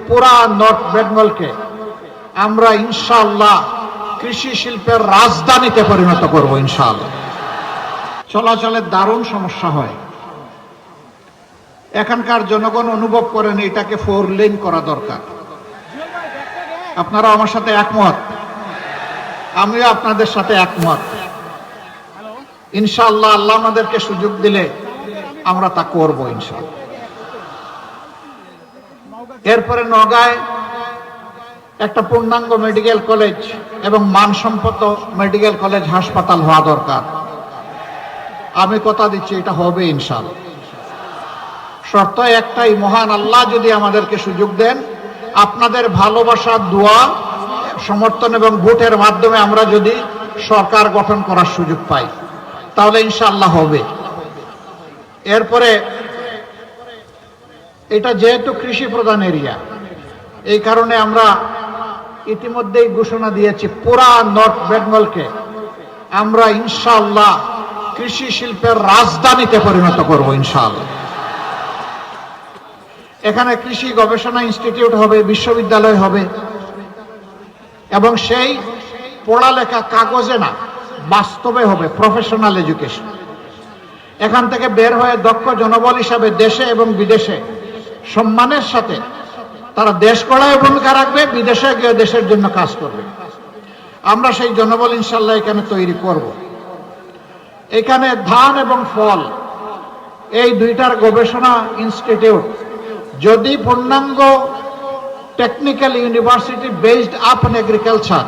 পুরা নর্থ বেঙ্গলকে আমরা ইনশাআল্লাহ কৃষি শিল্পের রাজধানীতে পরিণত করব ইনশাআল্লাহ। চলাচলের দারুণ সমস্যা হয়, এখানকার জনগণ অনুভব করেন এটাকে 4 লেন করা দরকার। আপনারা আমার সাথে একমত, আমিও আপনাদের সাথে একমত। ইনশাআল্লাহ আল্লাহ আমাদেরকে সুযোগ দিলে আমরা তা করব ইনশাআল্লাহ। এরপরে নওগাঁয় একটা পূর্ণাঙ্গ মেডিকেল কলেজ এবং মানসম্পন্ন মেডিকেল কলেজ হাসপাতাল হওয়া দরকার। আমি কথা দিচ্ছি এটা হবে ইনশাআল্লাহ। শর্ত একটাই, মহান আল্লাহ যদি আমাদেরকে সুযোগ দেন, আপনাদের ভালোবাসা, দোয়া, সমর্থন এবং ভোটের মাধ্যমে আমরা যদি সরকার গঠন করার সুযোগ পাই তাহলে ইনশাআল্লাহ হবে। এরপরে এটা যেহেতু কৃষি প্রধান এরিয়া, এই কারণে আমরা ইতিমধ্যেই ঘোষণা দিয়েছি পুরা নর্থ বেঙ্গলকে আমরা ইনশাআল্লাহ কৃষি শিল্পের রাজধানীতে পরিণত করব ইনশাআল্লাহ। এখানে কৃষি গবেষণা ইনস্টিটিউট হবে, বিশ্ববিদ্যালয় হবে, এবং সেই পড়ালেখা কাগজে না বাস্তবে হবে, প্রফেশনাল এডুকেশন। এখান থেকে বের হয়ে দক্ষ জনবল হিসাবে দেশে এবং বিদেশে সম্মানের সাথে তারা দেশ গড়ায় ভূমিকা রাখবে, বিদেশে গিয়ে দেশের জন্য কাজ করবে। আমরা সেই জনবল ইনশাআল্লাহ এখানে তৈরি করব। এখানে ধান এবং ফল এই দুইটার গবেষণা ইনস্টিটিউট যদি পূর্ণাঙ্গ টেকনিক্যাল ইউনিভার্সিটি বেসড আপন এগ্রিকালচার,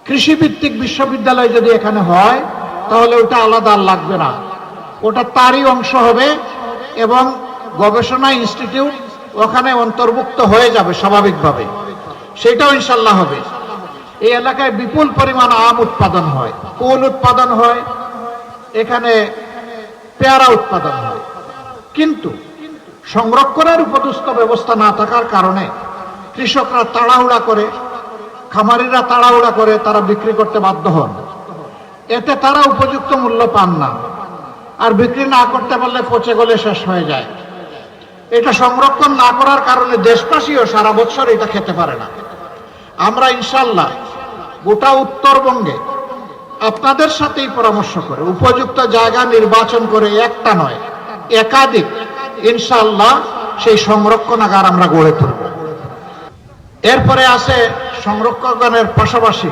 কৃষিভিত্তিক বিশ্ববিদ্যালয় যদি এখানে হয় তাহলে ওটা আলাদা লাগবে না, ওটা তারই অংশ হবে এবং গবেষণা ইনস্টিটিউট ওখানে অন্তর্ভুক্ত হয়ে যাবে স্বাভাবিকভাবে, সেটাও ইনশাআল্লাহ হবে। এই এলাকায় বিপুল পরিমাণ আম উৎপাদন হয়, কুল উৎপাদন হয়, এখানে পেয়ারা উৎপাদন হয়, কিন্তু সংরক্ষণের উপযুক্ত ব্যবস্থা না থাকার কারণে কৃষকরা তাড়াহুড়া করে, খামারিরা তাড়াহুড়া করে তারা বিক্রি করতে বাধ্য হন। এতে তারা উপযুক্ত মূল্য পান না, আর বিক্রি না করতে পারলে পচে গলে শেষ হয়ে যায়। এটা সংরক্ষণ না করার কারণে দেশবাসীও সারা বছর এটা খেতে পারে না। আমরা ইনশাআল্লাহ গোটা উত্তরবঙ্গে আপনাদের সাথেই পরামর্শ করে উপযুক্ত জায়গা নির্বাচন করে একটা নয় একাধিক ইনশাআল্লাহ সেই সংরক্ষণাগার আমরা গড়ে তুলব। এরপরে আছে সংরক্ষণের পাশাপাশি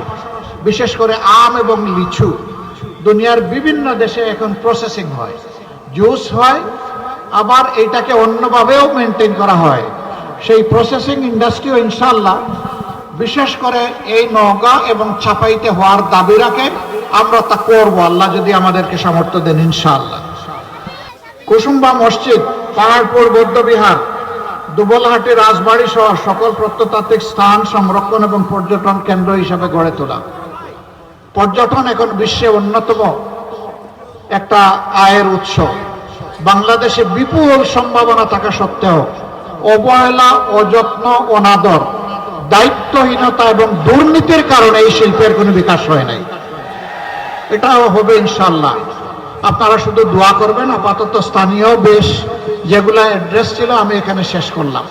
বিশেষ করে আম এবং লিচু দুনিয়ার বিভিন্ন দেশে এখন প্রসেসিং হয়, জুস হয়, আবার এইটাকে অন্যভাবেও মেনটেন করা হয়। সেই প্রসেসিং ইন্ডাস্ট্রিও ইনশাআল্লাহ বিশেষ করে এই নওগাঁ এবং চাপাইতে হওয়ার দাবি রাখে। আমরা তা করবো আল্লাহ যদি আমাদেরকে সামর্থ্য দেন ইনশাআল্লাহ। কুসুম্বা মসজিদ, পাহাড়পুর বৌদ্ধবিহার, দুবলহাটি রাজবাড়ি সহ সকল প্রত্নতাত্ত্বিক স্থান সংরক্ষণ এবং পর্যটন কেন্দ্র হিসাবে গড়ে তোলা। পর্যটন এখন বিশ্বে অন্যতম একটা আয়ের উৎস। বাংলাদেশে বিপুল সম্ভাবনা থাকা সত্ত্বেও অবহেলা, অযত্ন, অনাদর, দায়িত্বহীনতা এবং দুর্নীতির কারণে এই শিল্পের কোনো বিকাশ হয় নাই। এটাও হবে ইনশাআল্লাহ। আপনারা শুধু দোয়া করবেন। আপাতত স্থানীয় বেশ যেগুলা অ্যাড্রেস ছিল আমি এখানে শেষ করলাম।